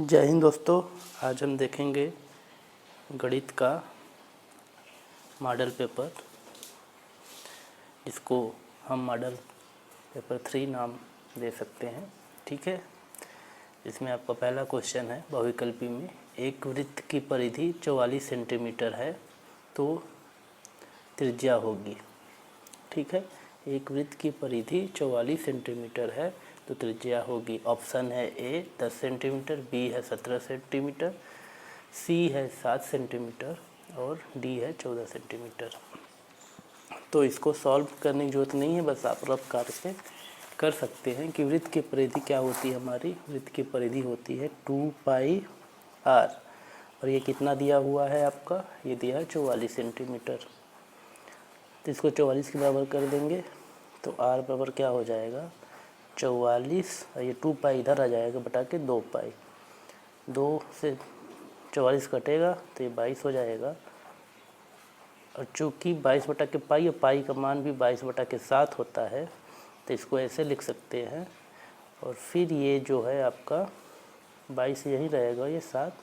जय हिंद दोस्तों। आज हम देखेंगे गणित का मॉडल पेपर, जिसको हम मॉडल पेपर 3 नाम दे सकते हैं। ठीक है, इसमें आपका पहला क्वेश्चन है, बहुविकल्पी में एक वृत्त की परिधि 44 सेंटीमीटर है तो त्रिज्या होगी। ठीक है, एक वृत्त की परिधि 44 सेंटीमीटर है तो त्रिज्या होगी। ऑप्शन है ए 10 सेंटीमीटर, बी है 17 सेंटीमीटर, सी है 7 सेंटीमीटर और डी है 14 सेंटीमीटर। तो इसको सॉल्व करने की ज़रूरत नहीं है, बस आप रफ करके कर सकते हैं कि वृत्त की परिधि क्या होती है। हमारी वृत्त की परिधि होती है 2πr और ये कितना दिया हुआ है आपका, ये दिया है 44 सेंटीमीटर। तो इसको 44 के बराबर कर देंगे तो r बराबर क्या हो जाएगा 44, और ये 2π इधर आ जाएगा बटा के 2π, 2 से 44 कटेगा तो ये 22 हो जाएगा। और चूँकि 22 बटा के पाई और पाई का मान भी 22 बटा के 7 होता है तो इसको ऐसे लिख सकते हैं। और फिर ये जो है आपका 22 यही रहेगा, ये 7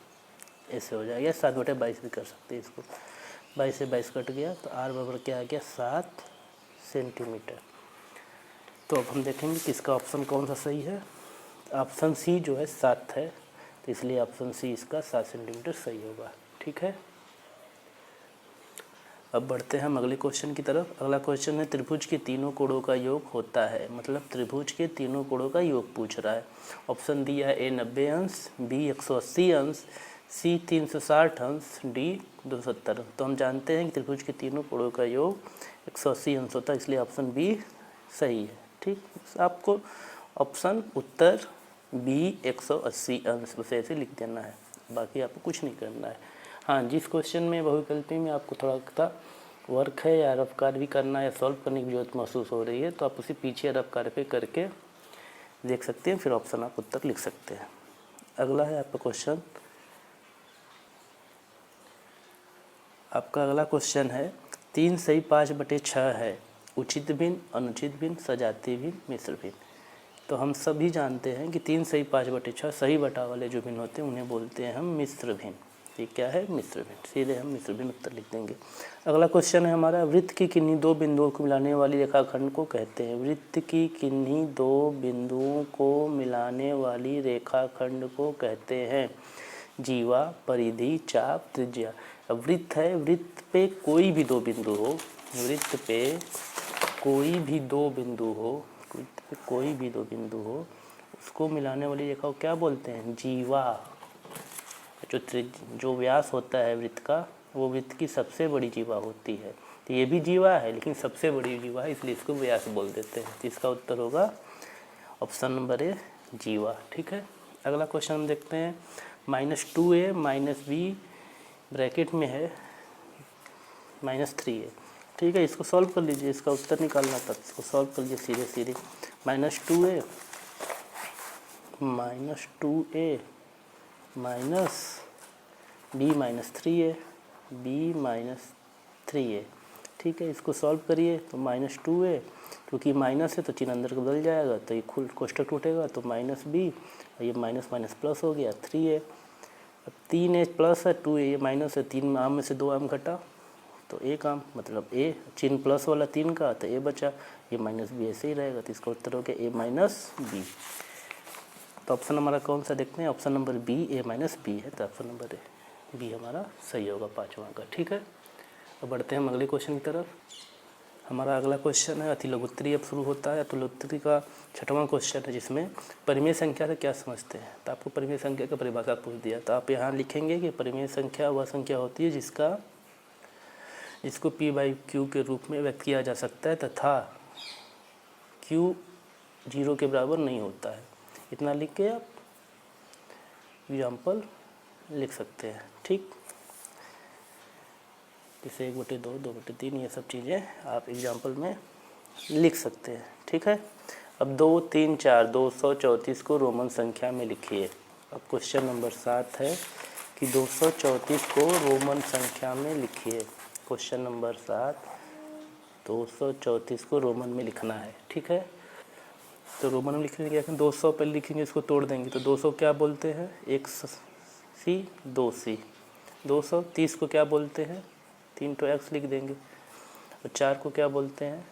ऐसे हो जाएगा, 7 बटे 22 भी कर सकते हैं इसको। 22 से 22 कट गया तो r बराबर क्या आ गया 7 सेंटीमीटर। तो अब हम देखेंगे कि इसका ऑप्शन कौन सा सही है। ऑप्शन सी जो है 7 है, तो इसलिए ऑप्शन सी इसका 7 सेंटीमीटर सही होगा। ठीक है, अब बढ़ते हैं हम अगले क्वेश्चन की तरफ। अगला क्वेश्चन है त्रिभुज के तीनों कोणों का योग होता है, मतलब त्रिभुज के तीनों कोणों का योग पूछ रहा है। ऑप्शन दिया है ए 90 अंश, बी 180 अंश, सी 360 अंश, डी 270। तो हम जानते हैं कि त्रिभुज के तीनों कोणों का योग 180 अंश होता है, इसलिए ऑप्शन बी सही है। ठीक, आपको ऑप्शन उत्तर बी 180 अंश बस ऐसे लिख देना है, बाकी आपको कुछ नहीं करना है। हाँ, जिस क्वेश्चन में बहुविकल्पी में आपको थोड़ा सा वर्क है या रफ कार्य भी करना है या सॉल्व करने की जरूरत महसूस हो रही है तो आप उसी पीछे रफ कार्य पे करके देख सकते हैं, फिर ऑप्शन आप उत्तर लिख सकते हैं। अगला है आपका क्वेश्चन, आपका अगला क्वेश्चन है 3 सही 5/6 है, उचित भिन्न, अनुचित भिन्न, सजातीय भिन्न, मिश्र भिन्न। तो हम सभी जानते हैं कि 3 सही 5/6 सही बटा वाले जो भिन्न होते हैं उन्हें बोलते हैं हम मिश्र भिन्न। ये क्या है मिश्र भिन्न, सीधे हम मिश्र भिन्न उत्तर लिख देंगे। अगला क्वेश्चन है हमारा, वृत्त की किन्हीं दो बिंदुओं को मिलाने वाली रेखाखंड को कहते हैं। वृत्त की किन्हीं दो बिंदुओं को मिलाने वाली रेखाखंड को कहते हैं जीवा, परिधि, चाप, त्रिज्या। अब वृत्त है, वृत्त पे कोई भी दो बिंदु हो, वृत्त पे कोई भी दो बिंदु हो, वृत्त पे कोई भी दो बिंदु हो, उसको मिलाने वाली रेखा को क्या बोलते हैं जीवा। जो व्यास होता है वृत्त का, वो वृत्त की सबसे बड़ी जीवा होती है। तो ये भी जीवा है लेकिन सबसे बड़ी जीवा है, इसलिए इसको व्यास बोल देते हैं। तो इसका उत्तर होगा ऑप्शन नंबर ए जीवा। ठीक है, अगला क्वेश्चन हम देखते हैं, -2a - b ब्रैकेट में है -3a। ठीक है, इसको सॉल्व कर लीजिए, इसका उत्तर निकालना था, इसको सॉल्व कर लीजिए सीधे सीधे। -2a minus b -3a, b -3a। ठीक है, इसको सॉल्व करिए तो -2a, क्योंकि माइनस है तो चिन्ह अंदर का बदल जाएगा तो ये कोष्ठक टूटेगा तो -b, और ये माइनस माइनस प्लस हो गया 3a। अब 3a प्लस है, 2a ये माइनस है, 3 आम में से 2 आम घटा तो 1 आम, मतलब a चिन्ह प्लस वाला 3 का तो a बचा, ये -b ऐसे ही रहेगा। तो इसका उत्तर हो गया a -b। तो ऑप्शन हमारा कौन सा देखते हैं, option number B a - b है, तो ऑप्शन नंबर बी हमारा सही होगा 5वां का। ठीक है, अब बढ़ते हैं हम अगले क्वेश्चन की तरफ। हमारा अगला क्वेश्चन है अतिलघुत्तरी, अब शुरू होता है। अतिलघुत्तरी का 6वां क्वेश्चन है, जिसमें परिमेय संख्या से क्या समझते हैं। तो आपको परिमेय संख्या का परिभाषा पूछ दिया, तो आप यहाँ लिखेंगे कि परिमेय संख्या वह संख्या होती है जिसको p/q के रूप में व्यक्त किया जा सकता है तथा q 0 के बराबर नहीं होता है। इतना लिख के आप एग्जाम्पल लिख सकते हैं। ठीक, जैसे 1/2, 2/3 ये सब चीज़ें आप एग्जाम्पल में लिख सकते हैं। ठीक है, अब 2, 3, 4 234 को रोमन संख्या में लिखिए। अब क्वेश्चन नंबर 7 है कि 234 को रोमन संख्या में लिखिए। क्वेश्चन नंबर 7, 234 को रोमन में लिखना है। ठीक है, तो रोमन में लिखेंगे क्या, 200 पहले लिखेंगे, इसको तोड़ देंगे तो 200 क्या बोलते हैं, 1C 2C। 230 को क्या बोलते हैं, 3 तो x लिख देंगे। और 4 को क्या बोलते हैं,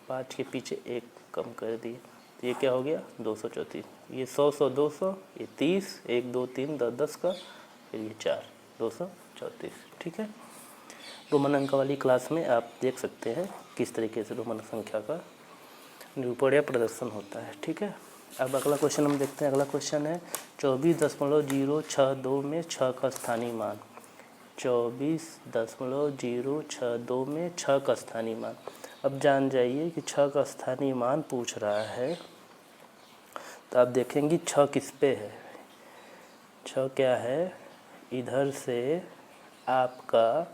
5 के पीछे 1 कम कर दिए, तो ये क्या हो गया 234। ये 100 100 200, ये 30, 1 2 3 10 10 का, फिर ये 4 234। ठीक है, रोमन अंक वाली क्लास में आप देख सकते हैं किस तरीके से रोमन संख्या का निरूपण या प्रदर्शन होता है। ठीक है, अब अगला क्वेश्चन हम देखते हैं। अगला क्वेश्चन है 24.062 में 6 का स्थानीय मान। 24.062 में 6 का स्थानीय मान। अब जान जाइए कि 6 का स्थानीय मान पूछ रहा है, तो आप देखेंगे 6 किस पे है। 6 क्या है, इधर से आपका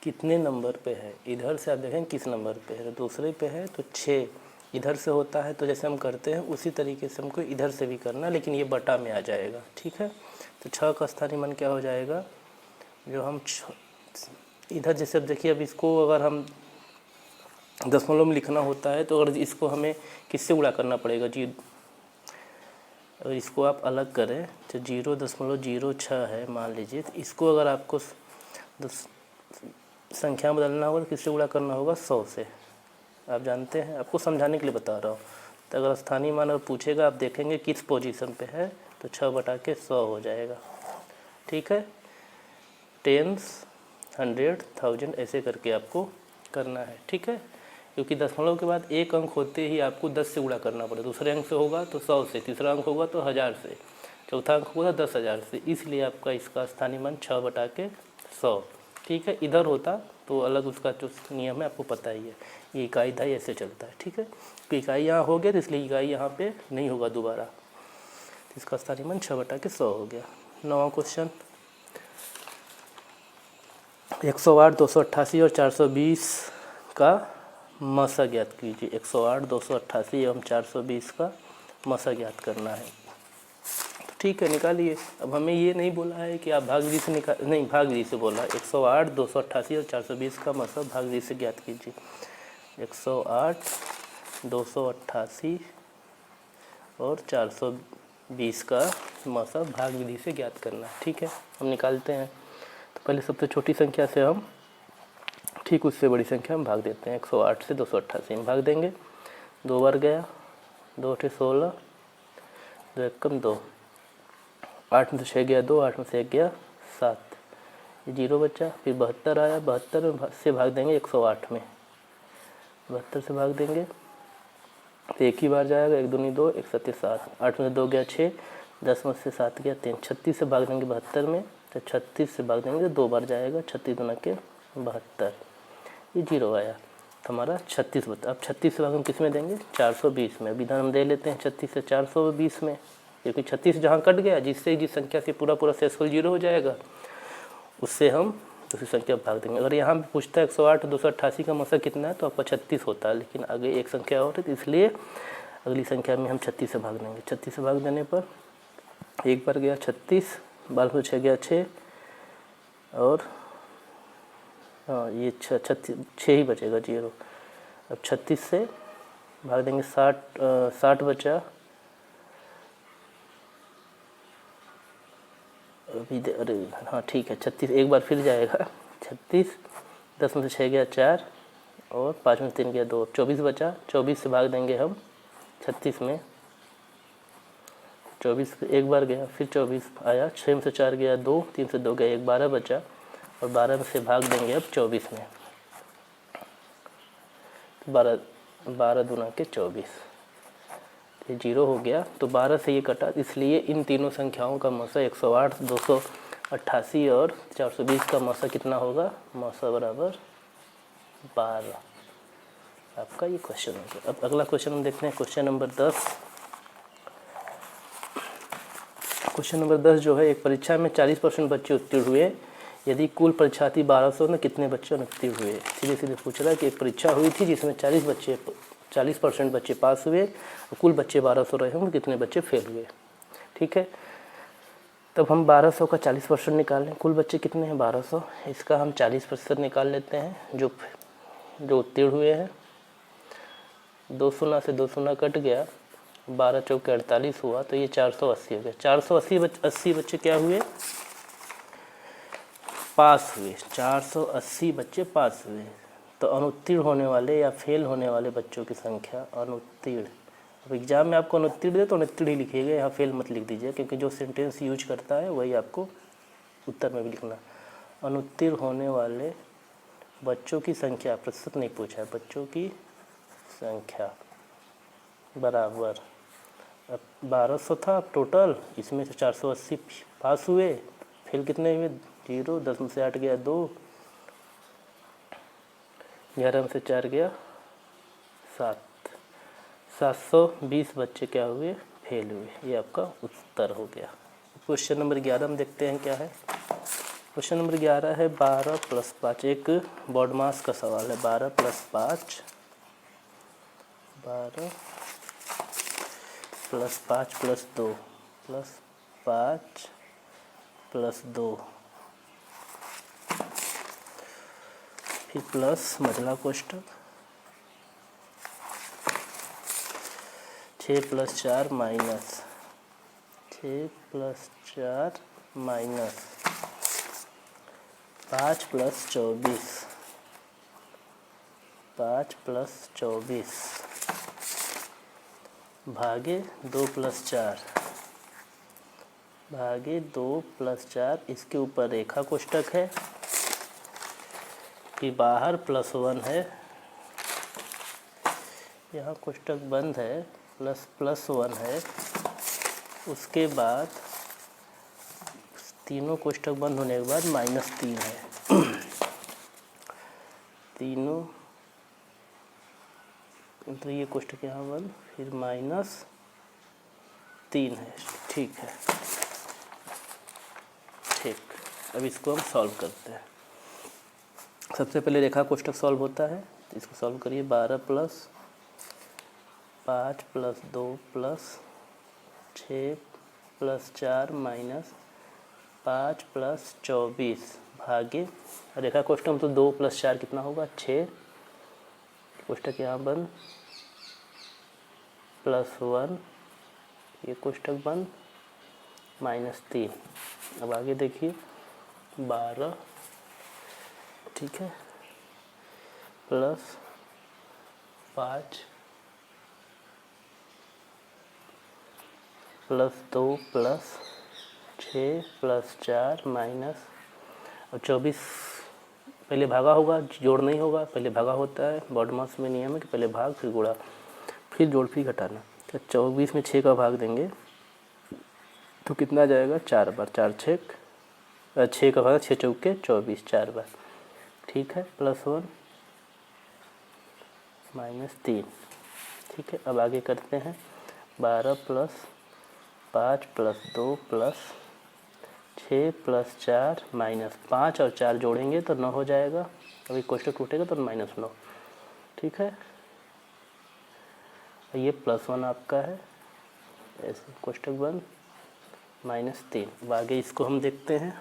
कितने नंबर पे है, इधर से आप देखें किस नंबर पे है, तो दूसरे पे है, तो 6 इधर से होता है, तो जैसे हम करते हैं उसी तरीके से हमको इधर से भी करना, लेकिन ये बटा में आ जाएगा। ठीक है, तो 6 का स्थानीय मान क्या हो जाएगा, जो हम इधर जैसे अब देखिए, अब इसको अगर हम दशमलव में लिखना होता है, तो अगर इसको हमें किससे गुणा करना पड़ेगा, जी अगर इसको आप अलग करें तो 0.06 है मान लीजिए, तो इसको अगर आपको संख्या बदलना होगा तो किससे गुणा करना होगा, 100 से। आप जानते हैं, आपको समझाने के लिए बता रहा हूँ। तो अगर स्थानीय मान अगर पूछेगा, आप देखेंगे किस पोजीशन पे है, तो 6 बटा के 100 हो जाएगा। ठीक है, 10s 100 1000 ऐसे करके आपको करना है। ठीक है, क्योंकि दशमलव के बाद एक अंक होते ही आपको 10 से गुणा करना पड़ेगा। दूसरे अंक से होगा तो 100 से, तीसरा अंक होगा तो 1000 से, चौथा अंक होगा 10,000 से, इसलिए आपका इसका स्थानीय मान 6 बटा के 100। ठीक है, इधर होता तो अलग उसका जो नियम है आपको पता ही है, ये इकाई दहाई ऐसे चलता है। ठीक है, तो इकाई यहाँ हो गया, तो इसलिए इकाई यहाँ पे नहीं होगा दोबारा, तो इसका स्थानीय मान 6 बटा के 100 हो गया। 9वां क्वेश्चन 108 288 और 420 का मसा ज्ञात कीजिए। 108 288 एवं 420 का मसा ज्ञात करना है। ठीक है, निकालिए। अब हमें ये नहीं बोला है कि आप भाग विधि से नहीं, भाग विधि से बोला है। 108 288 और 420 का मसा भाग विधि से ज्ञात कीजिए। 108 288 और 420 का मसा भाग विधि से ज्ञात करना है। ठीक है, हम निकालते हैं। तो पहले सबसे छोटी संख्या से हम ठीक उससे बड़ी संख्या में भाग देते हैं। 108 से 288 में भाग देंगे, 2 बार गया, 2 8 16, 2 1 2, 8 में से 6 गया 2, 8 में से 1 गया 7, ये 0 बचा। फिर 72 आया, 72 से भाग देंगे 108 में, 72 से भाग देंगे तो एक ही बार जाएगा, 1 दूनी 2, 1 7 7, 8 में से 2 गया 6, 10 में से 7 गया 3, 36 से भाग देंगे 72 में, तो 36 से भाग देंगे 2 बार जाएगा, 36 दूना के 72, ये 0 आया, तो हमारा 36 बता। अब 36 से भाग हम किस में देंगे, 420 में। अभी हम दे लेते हैं 36 से 420 में, क्योंकि 36 जहाँ कट गया, जिससे जिस संख्या से पूरा शेषफल 0 हो जाएगा, उससे हम दूसरी संख्या भाग देंगे। अगर यहाँ भी पूछता है 108 288 का मसा कितना है, तो आपका 36 होता है, लेकिन आगे एक संख्या और है, तो इसलिए अगली संख्या में हम 36 से भाग देंगे। 36 से भाग देने पर एक बार गया 36, 12 में 6 गया 6, और हाँ ये 6 ही बचेगा 0। अब 36 से भाग देंगे 60 बचा, अभी अरे हाँ ठीक है, 36 एक बार फिर जाएगा 36, 10 में से 6 गया 4, और 5 में से 3 गया 2, 24 बचा। 24 से भाग देंगे हम 36 में, 24 एक बार गया, फिर 24 आया, 6 में से 4 गया 2, 3 से 2 गया 1, 12 बचा, और 12 में से भाग देंगे अब 24 में, 12 दूना के 24, ये 0 हो गया। तो 12 से ये कटा, इसलिए इन तीनों संख्याओं का मसा 108 288 और 420 का मसा कितना होगा, मसा बराबर 12। आपका ये क्वेश्चन हो गया। अब अगला क्वेश्चन हम देखते हैं, क्वेश्चन नंबर 10। क्वेश्चन नंबर 10 जो है, एक परीक्षा में 40% बच्चे उत्तीर्ण हुए, यदि कुल परीक्षार्थी 1200 में कितने बच्चे अनुत्तीर्ण हुए। सीधे सीधे पूछ रहा है कि एक परीक्षा हुई थी जिसमें 40% बच्चे पास हुए, कुल बच्चे 1200 रहे होंगे, कितने बच्चे फेल हुए। ठीक है, तब हम 1200 का 40% निकालें। कुल बच्चे कितने हैं? 1200। इसका हम 40% निकाल लेते हैं, जो उत्तीर्ण हुए हैं। 2 शून्य से 2 शून्य कट गया, 12 चौके 48 हुआ, तो ये 480 हो गया। 480 बच्चे क्या हुए? पास हुए। 480 बच्चे पास हुए। तो अनुत्तीर्ण होने वाले या फेल होने वाले बच्चों की संख्या, अनुत्तीर्ण, अब एग्जाम में आपको अनुत्तीर्ण दे तो अनुत्तीर्ण ही लिखिएगा, यहाँ फेल मत लिख दीजिए, क्योंकि जो सेंटेंस यूज करता है वही आपको उत्तर में भी लिखना। अनुत्तीर्ण होने वाले बच्चों की संख्या, प्रतिशत नहीं पूछा है, बच्चों की संख्या बराबर, अब 1200 था टोटल, इसमें से 480 पास हुए, फेल कितने हुए? 0। 10 में से 8 गया 2, 11 में से 4 गया 7। 720 बच्चे क्या हुए? फेल हुए। ये आपका उत्तर हो गया। क्वेश्चन नंबर 11 में देखते हैं क्या है। क्वेश्चन नंबर 11 है 12 + 5। एक बॉड मास का सवाल है। 12 + 5, 12 + 5 + 2 + 5 + 2, फिर प्लस मझला कोष्ठक 6 + 4 माइनस 6 + 4 माइनस 5 + 24, 5 + 24 भागे 2 + 4 भागे 2 + 4। इसके ऊपर रेखा कोष्ठक है कि बाहर +1 है, यहाँ कोष्ठक बंद है, +1 है। उसके बाद तीनों कोष्ठक बंद होने के बाद -3 है। तीनों, तो ये कोष्ठक यहाँ बंद, फिर -3 है। ठीक है, ठीक। अब इसको हम सॉल्व करते हैं। सबसे पहले रेखा कोष्ठक सॉल्व होता है, तो इसको सॉल्व करिए। 12 + 5 + 2 + 6 + 4 माइनस 5 + 24 भागे रेखा कोष्ठक में तो 2 + 4 कितना होगा? 6। कोष्ठक यहाँ बंद, +1, ये कोष्ठक बंद, -3। अब आगे देखिए 12, ठीक है, + 5 + 2 + 6 + 4 माइनस, और 24 पहले भागा होगा, जोड़ नहीं होगा, पहले भागा होता है। बॉड मास में नियम है कि पहले भाग फिर गुणा, फिर जोड़ फिर घटाना। तो 24 में 6 का भाग देंगे तो कितना जाएगा? 4 बार, 4 6 6 का भाग 6 चौके 24, 4 बार, ठीक है, +1 -3, ठीक है। अब आगे करते हैं 12 + 5 + 2 + 6 + 4 माइनस 5 और 4 जोड़ेंगे तो 9 हो जाएगा। अभी कोष्ठक टूटेगा तो -9, ठीक है। ये +1 आपका है, ऐसे कोष्ठक बंद, -3। अब आगे इसको हम देखते हैं।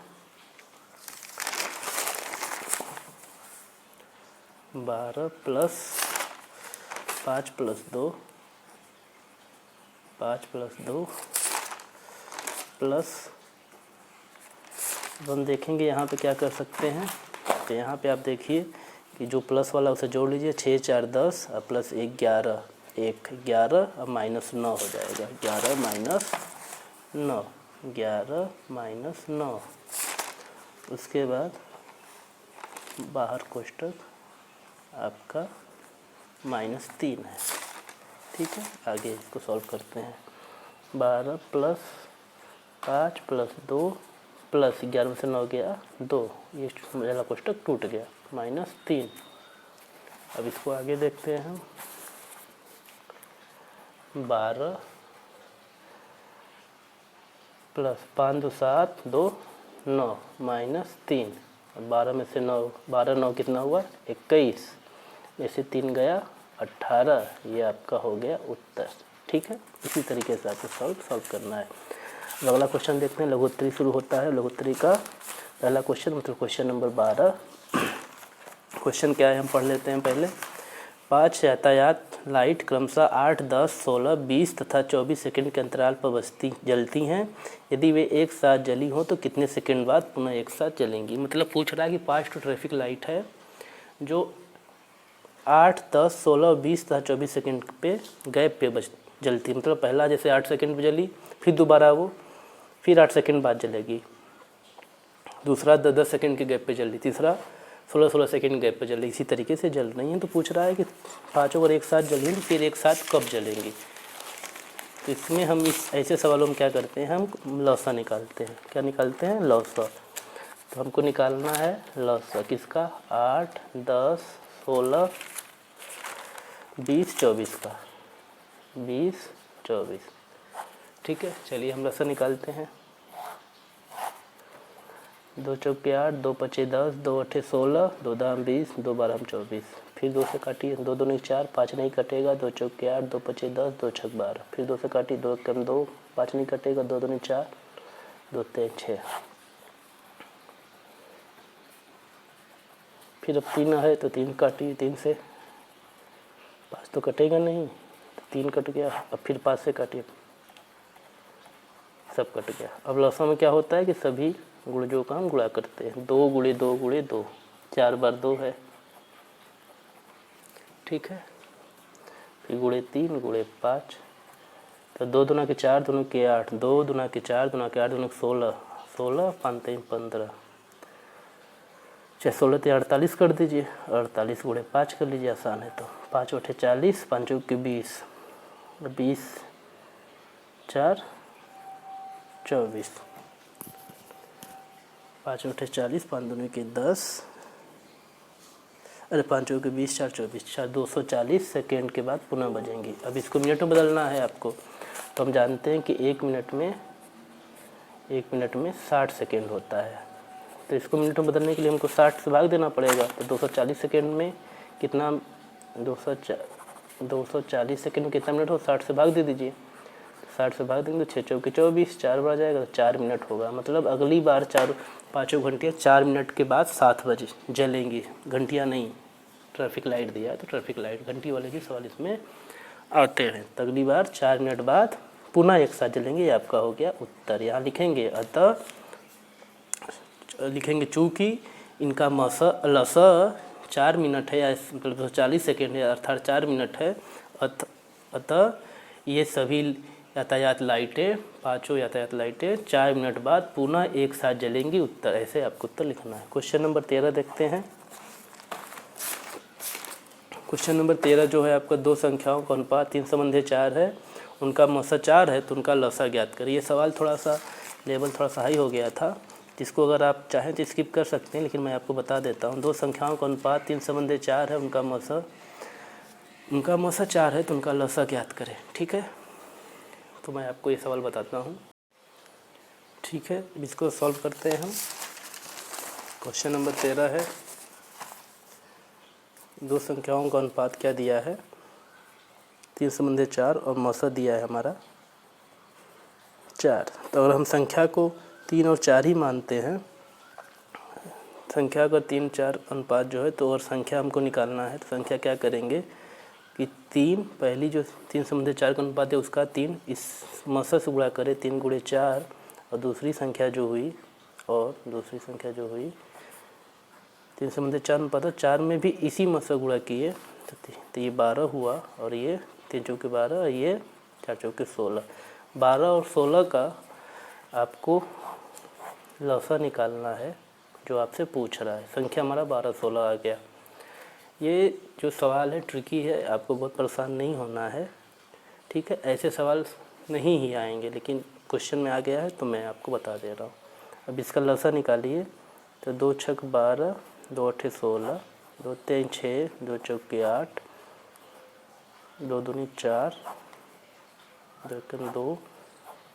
12 + 5 + 2 5 + 2 प्लस, अब हम देखेंगे यहाँ पे क्या कर सकते हैं। तो यहाँ पे आप देखिए कि जो प्लस वाला उसे जोड़ लीजिए, 6 4 10 और +1 11, 11 और -9 हो जाएगा। 11 - 9, 11 - 9। उसके बाद बाहर कोष्ठक आपका -3 है, ठीक है। आगे इसको सॉल्व करते हैं। 12 + 5 + 2 + 11 में से 9 गया 2, ये पहला कोष्ठक टूट गया, -3। अब इसको आगे देखते हैं हम। 12 + 5 2 7 2 9 -3। 12 में से 9, 12 9 कितना हुआ? 21, में से 3 गया 18। ये आपका हो गया उत्तर, ठीक है। इसी तरीके से आपको सॉल्व करना है। अगला क्वेश्चन देखते हैं, लघुत्तरी शुरू होता है। लघुत्तरी का पहला क्वेश्चन मतलब क्वेश्चन नंबर 12। क्वेश्चन क्या है हम पढ़ लेते हैं पहले। 5 यातायात लाइट क्रमशः 8, 10, 16, 20 तथा 24 सेकंड के अंतराल पर जलती हैं। यदि वे एक साथ जली हों तो कितने सेकंड बाद पुनः एक साथ जलेंगी। मतलब पूछ रहा है कि 5 ट्रैफिक लाइट है जो 8, 10, 16, 20 तथा 24 सेकंड पे गैप पे जलती। मतलब पहला जैसे 8 सेकंड पे जली, फिर दोबारा वो फिर 8 सेकंड बाद जलेगी। दूसरा 10 सेकंड के गैप पे जल रही, तीसरा 16 सेकंड गैप पे जल रही। इसी तरीके से जल रही हैं। तो पूछ रहा है कि पाँचों अगर एक साथ जलेंगी तो फिर एक साथ कब जलेंगी। तो इसमें हम इस ऐसे सवालों में क्या करते हैं, हम लौसा निकालते हैं। क्या निकालते हैं? लौसा। तो हमको निकालना है लौसा किसका? 8, 10, 16, 20, 24 का। 20, 24 ठीक है। चलिए हम लौसा निकालते हैं। 2 चौके 8, 2 पचे 10, 2 अठे 16, 2 दाम 20, 2 बारह 24। फिर 2 से काटिए, 2 दूनी 4, 5 नहीं कटेगा। 2 चौके 8, 2 पचे 10, 2 छक 12। फिर 2 से काटिए, 2 कम 2, 5 नहीं कटेगा। 2 दूनी 4, 2 तेज 6। फिर अब 3 है तो 3 काटिए, 3 से 5 तो कटेगा नहीं, तो 3 कट गया। अब फिर 5 से काटिए, सब कट गया। अब लौसा में क्या होता है कि सभी गुणजों का हम गुणा करते हैं। 2 गुणे 2 गुणे 2, 4 बार 2 है, ठीक है। फिर गुणे 3 गुणे 5, तो 2 दूना के 4, दूना के 8, 2 दूना के 4, दूना के 8, दूना के 16, 16, 5 3 15, चाहे 16 से 48 कर दीजिए। 48 गुणे 5 कर लीजिए, आसान है। तो 5 अठे 40, 5 के 20, 20 4 24, 5 अठे 40, 5 दूनी के 10, अरे 5 के 20, 4 24, 4 240 सेकेंड के बाद पुनः बजेंगी। अब इसको मिनट में बदलना है आपको। तो हम जानते हैं कि 1 मिनट में 60 सेकेंड होता है। तो इसको मिनट में बदलने के लिए हमको 60 से भाग देना पड़ेगा। तो 240 सेकेंड में कितना, 240 सेकेंड में कितना मिनट हो, 60 से भाग दे दीजिए। 60 से भाग देंगे तो 6 चौके 24, 4 बार जाएगा तो 4 मिनट होगा। मतलब अगली बार 5 घंटियाँ 4 मिनट के बाद 7 बजे जलेंगी। घंटियाँ नहीं, ट्रैफिक लाइट दिया है तो ट्रैफिक लाइट, घंटी वाले भी सवाल इसमें आते हैं। तो अगली बार 4 मिनट बाद पुनः एक साथ जलेंगे। ये आपका हो गया उत्तर। यहाँ लिखेंगे अतः, लिखेंगे चूँकि इनका लसा 4 मिनट है, या मतलब 40 सेकेंड है, अर्थात 4 मिनट है। अतः ये सभी यातायात लाइटें, पांचों यातायात लाइटें 4 मिनट बाद पुनः एक साथ जलेंगी। उत्तर, ऐसे आपको उत्तर लिखना है। क्वेश्चन नंबर 13 देखते हैं। क्वेश्चन नंबर 13 जो है आपका, दो संख्याओं का अनुपात 3 संबंधी 4 है, उनका मसा 4 है, तो उनका लसा ज्ञात करिए। ये सवाल थोड़ा सा लेवल थोड़ा सा हाई हो गया था, जिसको अगर आप चाहें तो स्किप कर सकते हैं, लेकिन मैं आपको बता देता हूँ। दो संख्याओं का अनुपात 3 संबंधी 4 है, उनका मसा 4 है, तो उनका लसा ज्ञात करें। ठीक है, तो मैं आपको ये सवाल बताता हूँ। ठीक है, इसको सॉल्व करते हैं हम। क्वेश्चन नंबर 13 है, दो संख्याओं का अनुपात क्या दिया है, 3 संबंधी 4 और मौसा दिया है हमारा 4। तो अगर हम संख्या को 3 और 4 ही मानते हैं, संख्या का 3-4 अनुपात जो है, तो और संख्या हमको निकालना है, तो संख्या क्या करेंगे कि 3, पहली जो 3 संबंधी 4 का अनुपात है उसका 3 इस मौसा से गुणा करें, 3 गुणे 4, और दूसरी संख्या जो हुई 3 संबंधी 4 अनुपात 4 में भी इसी मौसा गुणा किए, तो ये 12 हुआ, और ये 3 चौके 12, और ये 4 चौके 16। 12 और 16 का आपको लौसा निकालना है, जो आपसे पूछ रहा है। संख्या हमारा 12-16 आ गया। ये जो सवाल है ट्रिकी है, आपको बहुत परेशान नहीं होना है। ठीक है, ऐसे सवाल नहीं ही आएंगे, लेकिन क्वेश्चन में आ गया है तो मैं आपको बता दे रहा हूँ। अब इसका लौसा निकालिए, तो 2 छक 12, 2 अठे 16, 2 तीन 6, 2 चौके 8, 2 दूनी 4, 2 एकम 2,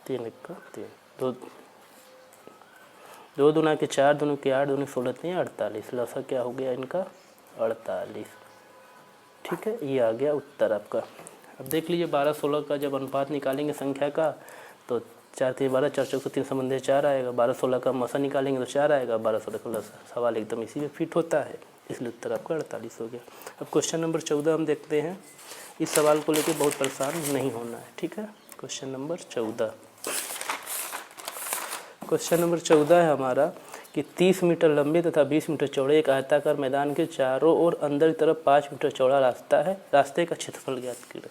3 एक 3, 2 दूना के 4, दूनी के 8, दूनी 16, 3 48। लौसा क्या हो गया इनका? 48। ठीक है, ये आ गया उत्तर आपका। अब देख लीजिए 12-16 का जब अनुपात निकालेंगे संख्या का, तो 4 3 12, 4 4 3 संबंध 4 आएगा, 12 16 का मौसा निकालेंगे तो 4 आएगा, 12 16 का सवाल एकदम इसी में फिट होता है, इसलिए उत्तर आपका 48 हो गया। अब क्वेश्चन नंबर 14 हम देखते हैं। इस सवाल को लेकर बहुत परेशान नहीं होना है, ठीक है। क्वेश्चन नंबर 14, क्वेश्चन नंबर 14 है हमारा कि 30 मीटर लंबे तथा 20 मीटर चौड़े एक आयताकार मैदान के चारों ओर अंदर की तरफ 5 मीटर चौड़ा रास्ता है, रास्ते का क्षेत्रफल ज्ञात करें।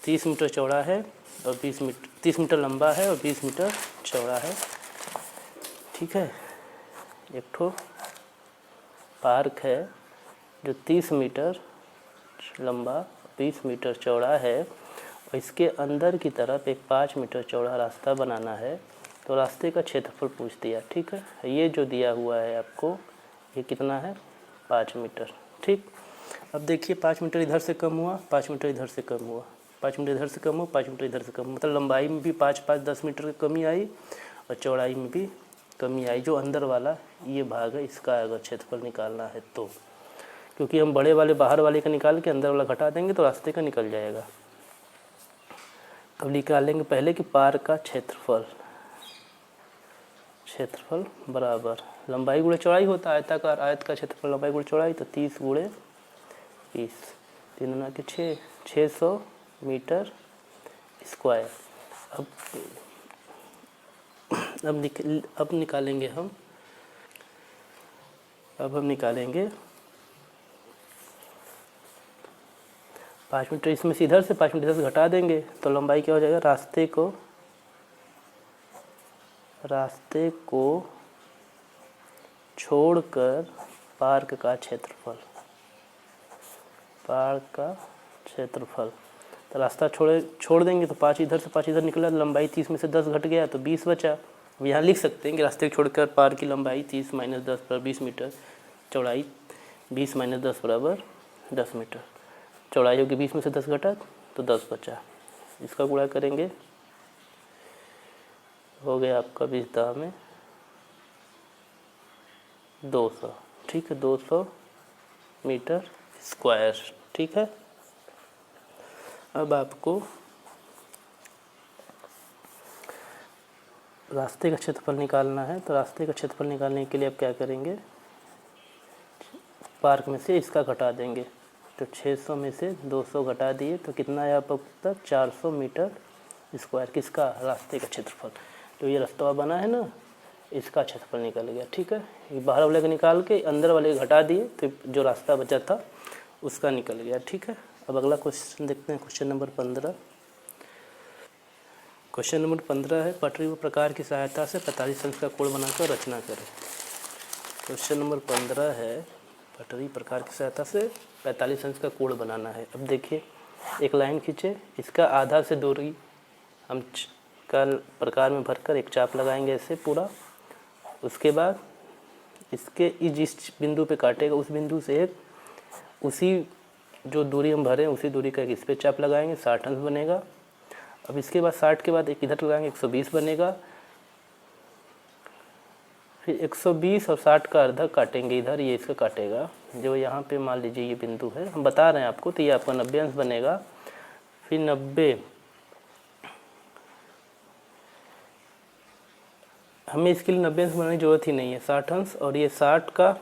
30 मीटर चौड़ा है और 30 मीटर लंबा है और 20 मीटर चौड़ा है, ठीक है। एक ठो पार्क है जो 30 मीटर लंबा 20 मीटर चौड़ा है और इसके अंदर की तरफ एक 5 मीटर चौड़ा रास्ता बनाना है, तो रास्ते का क्षेत्रफल पूछ दिया, ठीक है। ये जो दिया हुआ है आपको, ये कितना है, 5 मीटर, ठीक। अब देखिए 5 मीटर इधर से कम हुआ, 5 मीटर इधर से कम हुआ, 5 मीटर इधर से कम हुआ, 5 मीटर इधर से कम, मतलब लंबाई में भी 5 5 10 मीटर की कमी आई और चौड़ाई में भी कमी आई। जो अंदर वाला ये भाग है, इसका अगर क्षेत्रफल निकालना है तो, क्योंकि हम बड़े वाले बाहर वाले का निकाल के अंदर वाला घटा देंगे तो रास्ते का निकल जाएगा। अब निकालेंगे पहले कि पार्क का क्षेत्रफल बराबर लंबाई गुणे चौड़ाई होता है, आयताकार आयत का क्षेत्रफल लंबाई गुणे चौड़ाई, तो 30 गुणे 20, 3 गुना के 6, 600 मीटर स्क्वायर। अब निकालेंगे हम 5 मीटर, इसमें से इधर से 5 मीटर से घटा देंगे तो लंबाई क्या हो जाएगा, रास्ते को छोड़कर पार्क का क्षेत्रफल, तो रास्ता छोड़ देंगे तो 5 इधर से 5 इधर निकला, लंबाई 30 में से 10 घट गया तो 20 बचा। अब यहाँ लिख सकते हैं कि रास्ते को छोड़कर पार्क की लंबाई 30 - 10 बराबर 20 मीटर, चौड़ाई 20 - 10 बराबर 10 मीटर, चौड़ाई होगी 20 में से 10 घटा तो 10 बचा। इसका गुणा करेंगे, हो गया आपका 20 दाह में 200, ठीक है, 200 मीटर स्क्वायर, ठीक है। अब आपको रास्ते का क्षेत्रफल निकालना है, तो रास्ते का क्षेत्रफल निकालने के लिए आप क्या करेंगे, पार्क में से इसका घटा देंगे, तो 600 में से 200 घटा दिए तो कितना है आपका उत्तर, 400 मीटर स्क्वायर, किसका, रास्ते का क्षेत्रफल। तो ये रास्ता बना है ना, इसका क्षेत्रफल निकल गया, ठीक है। ये बाहर वाले का निकाल के अंदर वाले को घटा दिए तो जो रास्ता बचा था उसका निकल गया, ठीक है। अब अगला क्वेश्चन देखते हैं, क्वेश्चन नंबर 15। क्वेश्चन नंबर 15 है, पटरी व प्रकार की सहायता से 45 अंश का कोण बनाकर रचना करें। क्वेश्चन नंबर 15 है, पटरी प्रकार की सहायता से 45 अंश का कोण बनाना है। अब देखिए एक लाइन खींचे, इसका आधा से दूरी हम कल प्रकार में भरकर एक चाप लगाएंगे ऐसे पूरा, उसके बाद इसके जिस बिंदु पे काटेगा उस बिंदु से एक, उसी जो दूरी हम भरें उसी दूरी का एक इस पे चाप लगाएंगे, 60 अंश बनेगा। अब इसके बाद 60 के बाद एक इधर लगाएंगे, 120 बनेगा। फिर 120 और 60 का अर्धा काटेंगे इधर, ये इसका काटेगा, जो यहाँ पे मान लीजिए ये बिंदु है, हम बता रहे हैं आपको, तो ये आपका 90 अंश बनेगा। फिर 90, हमें इसके लिए 90 अंश बनाने की जरूरत ही नहीं है, 60 अंश, और ये 60 का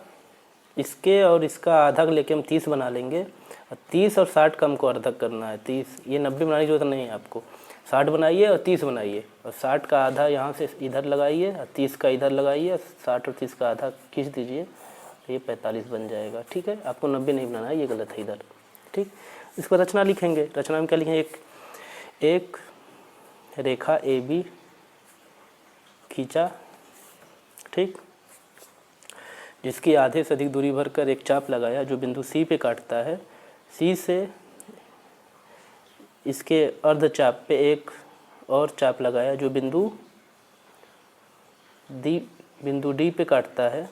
इसके और इसका आधा लेके हम 30 बना लेंगे, और 30 और 60 का हमको अर्धा करना है 30, ये 90 बनाने की जरूरत नहीं है आपको, 60 बनाइए और 30 बनाइए, और 60 का आधा यहाँ से इधर लगाइए और 30 का इधर लगाइए, 60 और 30 का आधा खींच दीजिए तो ये 45 बन जाएगा, ठीक है। आपको 90 नहीं बनाना है, ये गलत है इधर, ठीक। इस पर रचना लिखेंगे, रचना में क्या लिखेंगे, एक रेखा AB खींचा, ठीक, जिसकी आधे से अधिक दूरी भरकर एक चाप लगाया जो बिंदु C पे काटता है, C से इसके अर्ध चाप पे एक और चाप लगाया जो बिंदु D पे काटता है,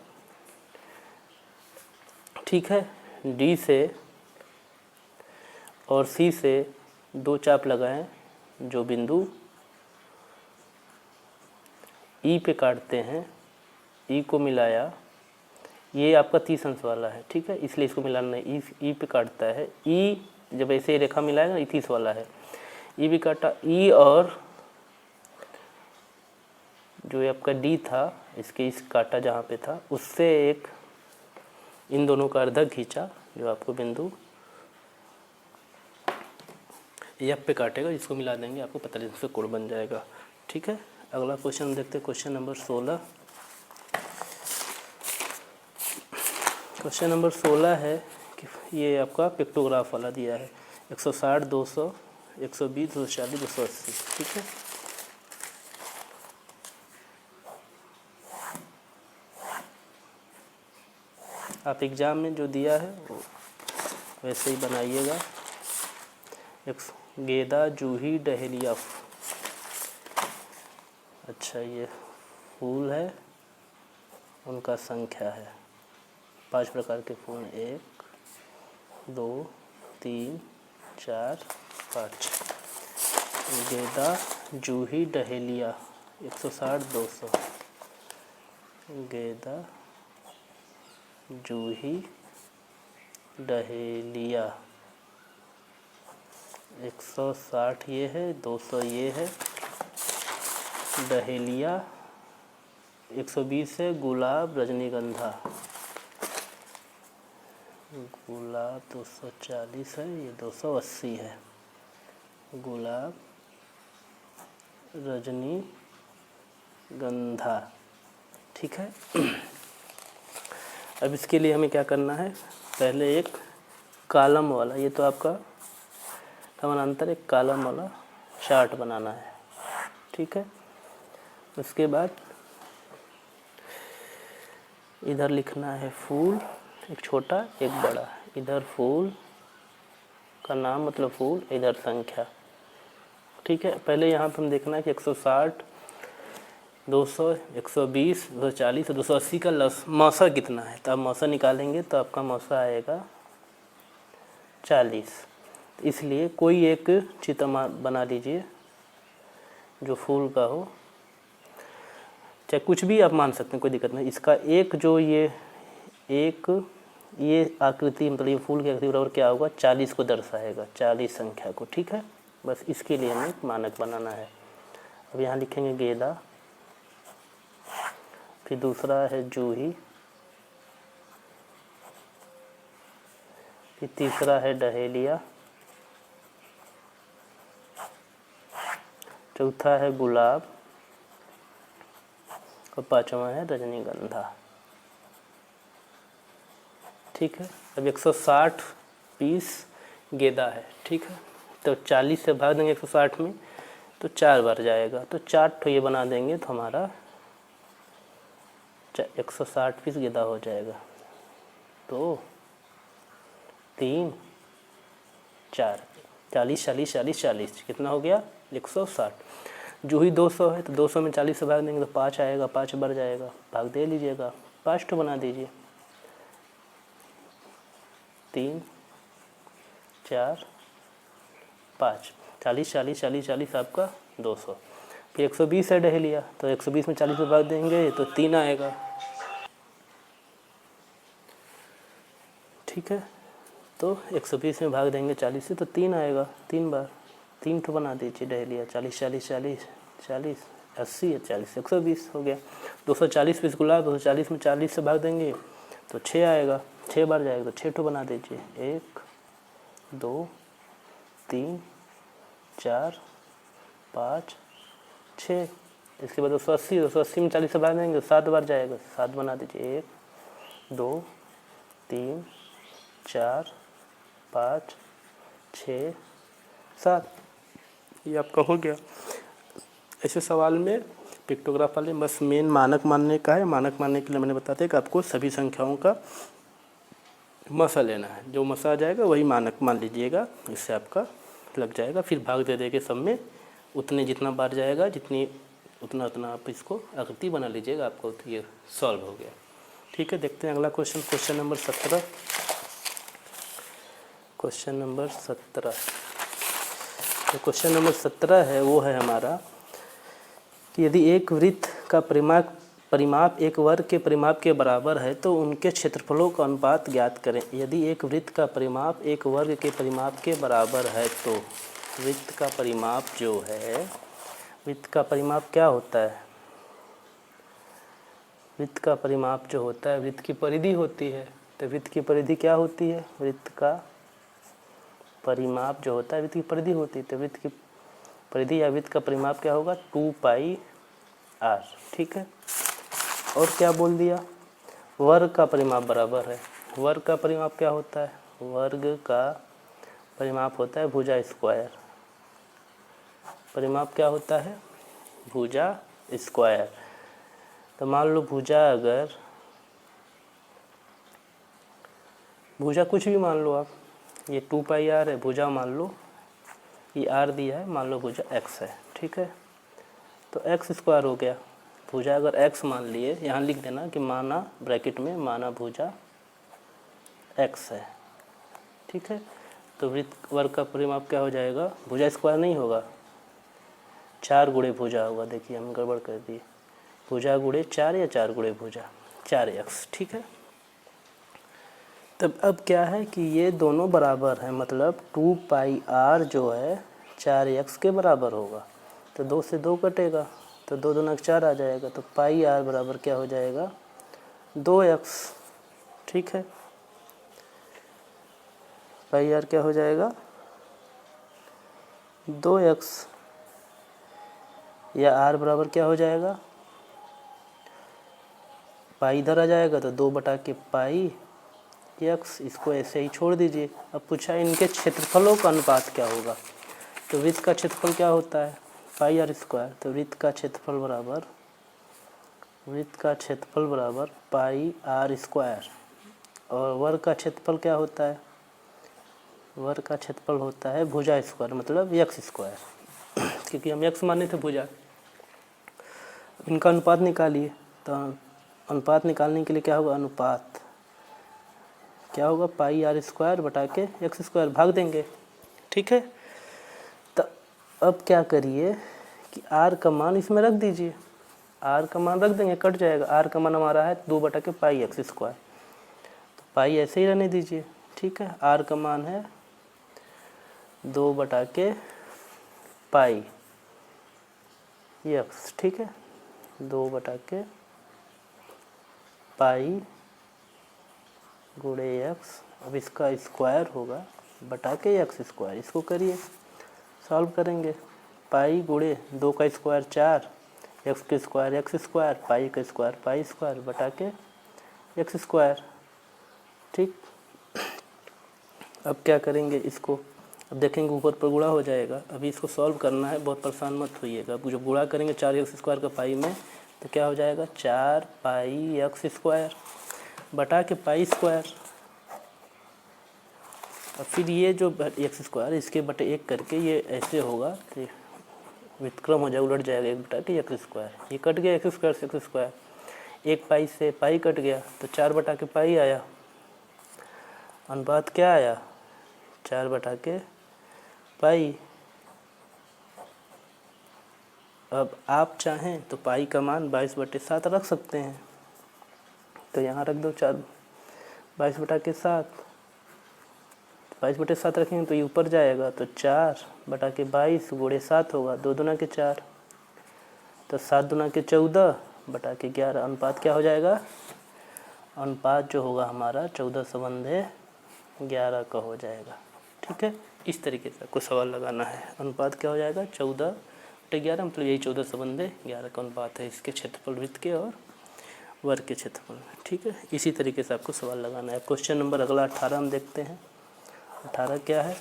ठीक है। D से और C से 2 चाप लगाएं जो बिंदु E पे काटते हैं, E को मिलाया, ये आपका 30 अंश वाला है, ठीक है, इसलिए इसको मिलाना नहीं, E पे काटता है, E जब ऐसे रेखा मिलाएगा, ये 30 वाला है, E भी काटा, E और जो ये आपका डी था, इसके इस काटा जहाँ पे था, उससे एक इन दोनों का अर्धक खींचा, जो आपको बिंदु एफ पे काटेगा, इसको मिला देंगे, आपको 45 से कोण बन जाएगा। ठीक है, अगला क्वेश्चन देखते हैं, क्वेश्चन नंबर 16। क्वेश्चन नंबर 16 है कि ये आपका पिक्टोग्राफ वाला दिया है, 160, 200, 120, 240, 280। ठीक है, आप एग्ज़ाम में जो दिया है वो वैसे ही बनाइएगा। गेंदा, जूही, डहेलिया। अच्छा, ये फूल है, उनका संख्या है 5 प्रकार के फूल, 1, 2, 3, 4, 5। गेंदा, जूही, डहेलिया 160, 200। गेंदा, जूही, डहेलिया 160 ये है, 200 ये है। डहेलिया 120 है। गुलाब, रजनीगंधा, गुलाब 240 है, ये 280 है। गुलाब, रजनीगंधा। ठीक है, अब इसके लिए हमें क्या करना है, पहले एक कॉलम वाला, ये तो आपका समानांतर एक कॉलम वाला चार्ट बनाना है। ठीक है, उसके बाद इधर लिखना है फूल, एक छोटा एक बड़ा। इधर फूल का नाम मतलब फूल, इधर संख्या। ठीक है, पहले यहाँ पर हम देखना है कि 160, 200, 120, 240 और 280 का मौसा कितना है। तो आप मौसा निकालेंगे तो आपका मौसा आएगा 40। इसलिए कोई एक चित्र बना लीजिए जो फूल का हो, चाहे कुछ भी आप मान सकते हैं, कोई दिक्कत नहीं। इसका एक जो ये आकृति मतलब ये फूल की आकृति बराबर क्या होगा, 40 को दर्शाएगा, 40 संख्या को। ठीक है, बस इसके लिए हमें एक मानक बनाना है। अब यहाँ लिखेंगे गेंदा, फिर दूसरा है जूही, फिर तीसरा है डहेलिया, चौथा है गुलाब और पांचवा है रजनीगंधा। ठीक है, अब 160 पीस गेंदा है। ठीक है, तो 40 से भाग देंगे 160 में तो 4 बार जाएगा, तो 4 ठो ये बना देंगे तो हमारा 160 पीस गेंदा हो जाएगा। 2, 3, 4, 40, 40, 40, 40 कितना हो गया, 160। जूही 200 है तो 200 में 40 से भाग देंगे तो 5 आएगा, 5 बढ़ जाएगा, भाग दे लीजिएगा, 5 ठो बना दीजिए। 3, 4, 5, 40, 40, 40, 40 आपका 200। फिर 120 है डहेलिया, तो 120 में 40 से भाग देंगे तो 3 आएगा। ठीक है, तो 120 में भाग देंगे 40 से तो 3 आएगा, 3 बार, 3 ठो बना दीजिए डहेलिया। 40, 40, 40, 40, 80 है, 40, 120 हो गया। 240 पीस गुलाब, 240 में 40 से भाग देंगे तो 6 आएगा, 6 बार जाएगा, तो 6 ठो बना दीजिए। 1, 2, 3, 4, 5, 6। इसके बाद 280 में 40 से भाग देंगे तो 7 बार जाएगा, 7 बना दीजिए। 1, 2, 3, 4, 5, 6, 7, ये आपका हो गया। ऐसे सवाल में पिक्टोग्राफ वाले बस मेन मानक मानने का है। मानक मानने के लिए मैंने बताते हैं कि आपको सभी संख्याओं का मसा लेना है, जो मसा आ जाएगा वही मानक मान लीजिएगा, इससे आपका लग जाएगा। फिर भाग दे देके सब में उतने जितना बार जाएगा उतना आप इसको आकृति बना लीजिएगा, आपको तो ये सॉल्व हो गया। ठीक है, देखते हैं अगला question, question number 17। Question number 17, तो क्वेश्चन नंबर 17 है वो है हमारा कि यदि एक वृत्त का परिमाप एक वर्ग के परिमाप के बराबर है तो उनके क्षेत्रफलों का अनुपात ज्ञात करें। यदि एक वृत्त का परिमाप एक वर्ग के परिमाप के बराबर है तो वृत्त का परिमाप जो है, वृत्त का परिमाप क्या होता है, वृत्त का परिमाप जो होता है वृत्त की परिधि होती है। तो वृत्त की परिधि क्या होती है? वृत्त का परिमाप जो होता है वृत्त की परिधि होती है। तो वृत्त की परिधि या वृत्त का परिमाप क्या होगा? 2πr। ठीक है। और क्या बोल दिया? वर्ग का परिमाप बराबर है। वर्ग का परिमाप क्या होता है? वर्ग का परिमाप होता है भुजा स्क्वायर। परिमाप क्या होता है? भुजा स्क्वायर। तो मान लो भुजा कुछ भी मान लो आप, ये 2πr है, भुजा मान लो ये r दिया है, मान लो भुजा x है। ठीक है। तो x स्क्वायर हो गया। भुजा अगर x मान लिए, यहाँ लिख देना कि माना ब्रैकेट में माना भुजा x है। ठीक है। तो वृत्त वर्ग का परिमाप क्या हो जाएगा? भुजा स्क्वायर नहीं होगा, 4 गुणे भुजा होगा। देखिए हम गड़बड़ कर दिए, भुजा गुणे 4 या 4 गुणे भुजा 4x। ठीक है। तब अब क्या है कि ये दोनों बराबर हैं, मतलब 2πr जो है 4x के बराबर होगा। तो 2 से 2 कटेगा, तो 2 दूना 4 आ जाएगा। तो πr बराबर क्या हो जाएगा? 2x। ठीक है। πr क्या हो जाएगा? 2x। या r बराबर क्या हो जाएगा? पाई इधर आ जाएगा तो 2/πx, इसको ऐसे ही छोड़ दीजिए। अब पूछा इनके क्षेत्रफलों का अनुपात क्या होगा। तो वृत्त का क्षेत्रफल क्या होता है? πr square. तो वृत्त का क्षेत्रफल बराबर πr स्क्वायर। और वर्ग का क्षेत्रफल क्या होता है? वर्ग का क्षेत्रफल होता है भुजा स्क्वायर, मतलब x स्क्वायर, क्योंकि हम x माने थे भुजा। इनका अनुपात निकालिए। तो अनुपात निकालने के लिए क्या होगा? अनुपात क्या होगा? πr स्क्वायर बटा के x स्क्वायर, भाग देंगे। ठीक है। तो अब क्या करिए कि r का मान इसमें रख दीजिए। r का मान रख देंगे, कट जाएगा। r का मान हमारा है 2/πx स्क्वायर, तो पाई ऐसे ही रहने दीजिए। ठीक है। r का मान है 2/πx। ठीक है। 2/π गुणे x। अब इसका स्क्वायर होगा बटा के x स्क्वायर। इसको करिए, सॉल्व करेंगे। पाई गुणे 2 का स्क्वायर 4, x के स्क्वायर x स्क्वायर, पाई का स्क्वायर पाई स्क्वायर बटा के x स्क्वायर। ठीक। अब क्या करेंगे इसको? अब देखेंगे ऊपर पर गुणा हो जाएगा। अभी इसको सॉल्व करना है, बहुत परेशान मत होइएगा। अब जो गुणा करेंगे 4x स्क्वायर का पाई में, तो क्या हो जाएगा? 4πx स्क्वायर बटा के पाई स्क्वायर। और फिर ये जो x स्क्वायर इसके बटे 1 करके ये ऐसे होगा, तो व्युत्क्रम हो जाएगा, उलट जाएगा 1/के x स्क्वायर। ये कट गया x स्क्वायर से x स्क्वायर, 1 पाई से पाई कट गया, तो 4/के पाई आया। अनुपात क्या आया? 4/के पाई। अब आप चाहें तो पाई का मान 22/7 रख सकते हैं। तो यहाँ रख दो 22/7। 22/7 रखेंगे तो ये ऊपर जाएगा, तो 4/22 गुणे 7 होगा, 2 दूना के 4, तो 7 दूना के 14/11। अनुपात क्या हो जाएगा? अनुपात जो होगा हमारा 14/11 का हो जाएगा। ठीक है। इस तरीके से आपको सवाल लगाना है। अनुपात क्या हो जाएगा? 14/11, मतलब यही 14/11 का अनुपात है इसके क्षेत्रफल वृत्त के और वर्ग के क्षेत्रफल में। ठीक है। इसी तरीके से आपको सवाल लगाना है। क्वेश्चन नंबर अगला 18 हम देखते हैं। 18 क्या है?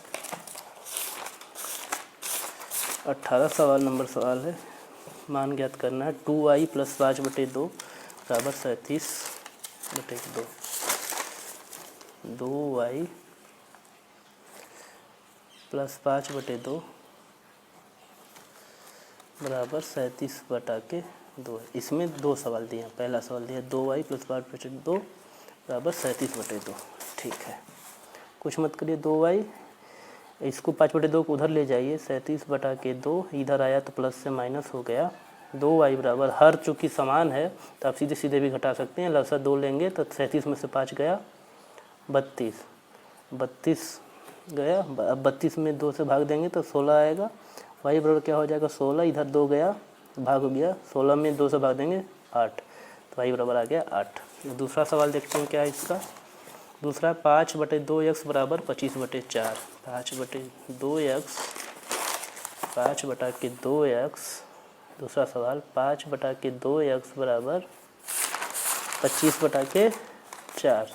18 सवाल है। मान ज्ञात करना है। 2i + 5/2 बराबर 37/2। 2i + 5/2 बराबर 37/2। इसमें 2 सवाल दिए हैं। पहला सवाल दिया 2i + 5/2 बराबर 37/2। ठीक है। कुछ मत करिए। 2y, इसको 5/2 को उधर ले जाइए, 37/2 इधर आया तो प्लस से माइनस हो गया। 2y बराबर, हर चूँकि समान है तो आप सीधे सीधे भी घटा सकते हैं। लसा 2 लेंगे तो 37 में से 5 गया 32 गया। अब 32 में 2 से भाग देंगे तो 16 आएगा। y बराबर क्या हो जाएगा? 16, इधर 2 गया भाग हो गया, 16 में 2 से भाग देंगे 8, तो y बराबर आ गया 8। दूसरा सवाल देखते हैं क्या है इसका। दूसरा 5/2x बराबर 25/4। 5/2x, 5/2x। दूसरा सवाल 5/2x बराबर 25/4।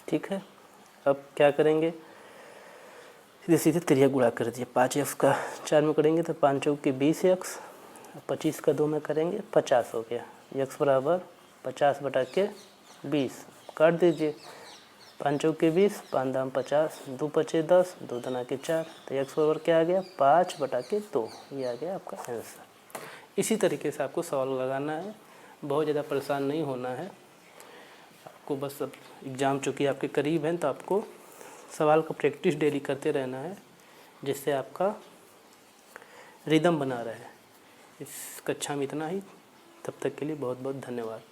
ठीक है, अब क्या करेंगे, सीधे सीधे त्रिया गुणा कर दिया। 5x का 4 में करेंगे तो 5 चौक के 20x, 25 का 2 में करेंगे 50 हो गया। x बराबर 50/20 काट दीजिए। 5 चौक के 20, 5 दाम 50, 2 पचे 10, 2 दुना के 4, तो x बराबर क्या आ गया 5/2। ये आ गया आपका आंसर। इसी तरीके से आपको सवाल लगाना है, बहुत ज़्यादा परेशान नहीं होना है आपको। बस अब एग्ज़ाम चूँकि आपके करीब हैं तो आपको सवाल का प्रैक्टिस डेली करते रहना है, जिससे आपका रिदम बना रहे। इस कक्षा में इतना ही। तब तक के लिए बहुत बहुत धन्यवाद।